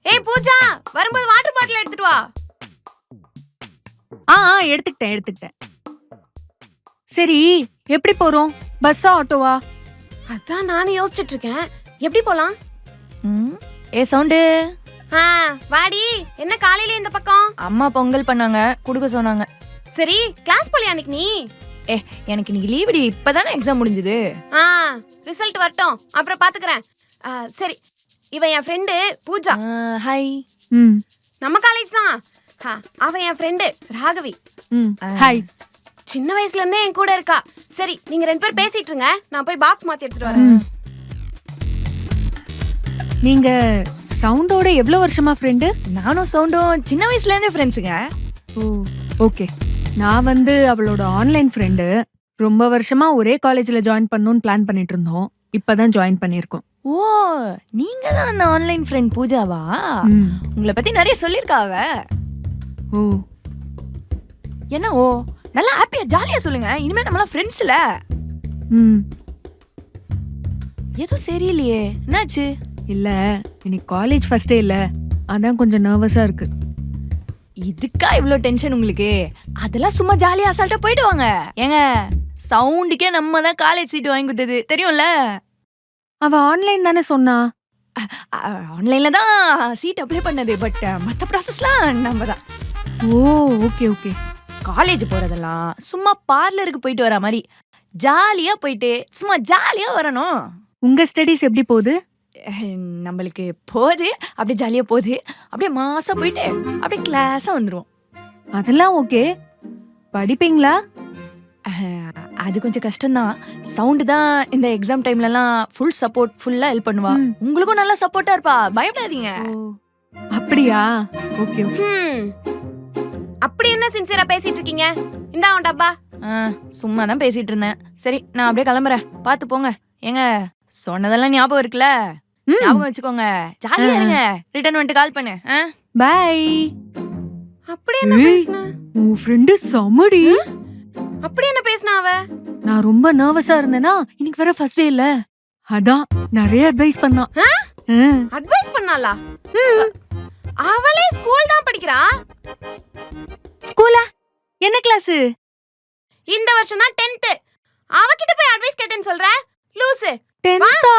ஏய் பூஜா, வரும்போது water bottle எடுத்துட்டு வா. எடுத்துக்கிட்டேன். சரி, எப்படி போறோம்? பஸ்ஸா ஆட்டோவா? அதான் நானும் யோசிச்சுட்டு இருக்கேன். எப்படி போலாம்? ஏ சவுண்டு. வாடி. என்ன காலையில இந்த பக்கம்? அம்மா பொங்கல் பண்ணாங்க, குடுக்க சொன்னாங்க. சரி, கிளாஸ் போலியா அன்னைக்கு நீ? எனக்கு இன்னைக்கு லீவுடி, இப்பதானே எக்ஸாம் முடிஞ்சது. ரிசல்ட் வரட்டும், அப்புறம் பாத்துக்கிறேன். சரி, இவன் என் ஃப்ரெண்டு பூஜா. ஹாய். நம்ம காலேஜ் தான். அவன் என் ஃப்ரெண்டு ராகவி. ஹாய். சின்ன வயசுல இருந்தே என் கூட இருக்கா. சரி, நீங்க 2 பேர் பேசிட்டு இருங்க, நான் போய் பாக்ஸ் மாத்தி எடுத்துட்டு வரேன். நீங்க சவுண்டோட எவ்வளவு வருஷமா ஃப்ரெண்டு? நானும் சவுண்டும் சின்ன வயசுல இருந்தே ஃப்ரெண்ட்ஸுங்க. ஓ, ஓகே. நான் அவளோட ஆன்லைன் ஃப்ரெண்டு. ரொம்ப வருஷமா ஒரே காலேஜ்ல ஜாயின் பண்ணணும்னு பிளான் பண்ணிட்டு இருந்தோம். இப்பதான் ஜாயின் பண்ணிருக்கோம். ஓ, நீங்க தான் அந்த ஆன்லைன் ஃப்ரெண்ட் பூஜாவா? உங்களை பத்தி நிறைய சொல்லிருக்கா அவ. ஓ, என்ன ஓ? நல்லா ஹாப்பியா ஜாலியா சொல்லுங்க. இனிமே நம்மளாம் ஃப்ரெண்ட்ஸ்ல. ஏதோ சரியில்லையே, என்னாச்சு? இல்ல, இன்னைக்கு காலேஜ் ஃபர்ஸ்ட் டே இல்ல, அதான் கொஞ்சம் நர்வஸா இருக்கு. இதுக்கா இவ்ளோ டென்ஷன் உங்களுக்கு? அதெல்லாம் சும்மா ஜாலியா அசால்ட்டா போயிட்டு வாங்க. ஏங்க, சவுண்டுக்கே நம்ம தான் காலேஜ் சீட் வாங்கி கொடுத்தது தெரியும்ல. அவ ஆன்லைன் தானே சொன்னா. ஆன்லைன்ல தான் சீட் அப்ளை பண்ணது, பட் மத்த ப்ராசஸ்லாம் நம்ம தான். ஓ, ஓகே ஓகே. காலேஜ் போறதெல்லாம் சும்மா பார்லருக்கு போயிட்டு வர மாதிரி ஜாலியா போயிட்டு சும்மா ஜாலியா வரணும். உங்க ஸ்டடீஸ் எப்படி போகுது? நம்மளுக்கு போகுது, அப்படியே ஜாலியா போகுது. அப்படியே மாசா போயிட்டு அப்படியே கிளாஸா வந்துருவோம். அதெல்லாம் ஓகே. படிப்பீங்களா? அது கொஞ்சம் கஷ்டம்தான். சவுண்டு தான் இந்த எக்ஸாம் டைம்லலாம் ஃபுல் சப்போர்ட், ஃபுல்லா ஹெல்ப் பண்ணுவா. உங்களுக்கும் நல்லா சப்போர்ட்டா இருப்பா, பயப்படாதீங்க. அப்படியா? Okay okay. அப்படி என்ன சின்சியரா பேசிட்டு இருக்கீங்க? இந்தா உன் டப்பா. சும்மா தான் பேசிட்டு இருந்தேன். சரி, நான் அப்படியே கிளம்புறேன், பாத்து போங்க. ஏங்க, சொன்னதெல்லாம் ஞாபகம் இருக்குல்ல? ஞாபகம் வச்சுக்கோங்க. ஜாலியா இருங்க. ரிட்டர்ன் வந்துட்டு கால் பண்ணு. பை. அப்படி என்ன பேசுனா? உன் ஃப்ரெண்டு சமடி. அப்படி என்ன பேசுனா அவ? நான் ரொம்ப நர்வஸா இருந்தேனா, இன்னைக்கு வர ஃபர்ஸ்ட் டே இல்ல, அதான் நிறைய அட்வைஸ் பண்ணா. அட்வைஸ் பண்ணாளா? அவளே ஸ்கூல் தான் படிக்கிறா. ஸ்கூலா? என்ன கிளாஸ்? இந்த வருஷம் தான் 10th. அவகிட்ட போய் அட்வைஸ் கேட்டேன்னு சொல்ற? லூசு. 10th?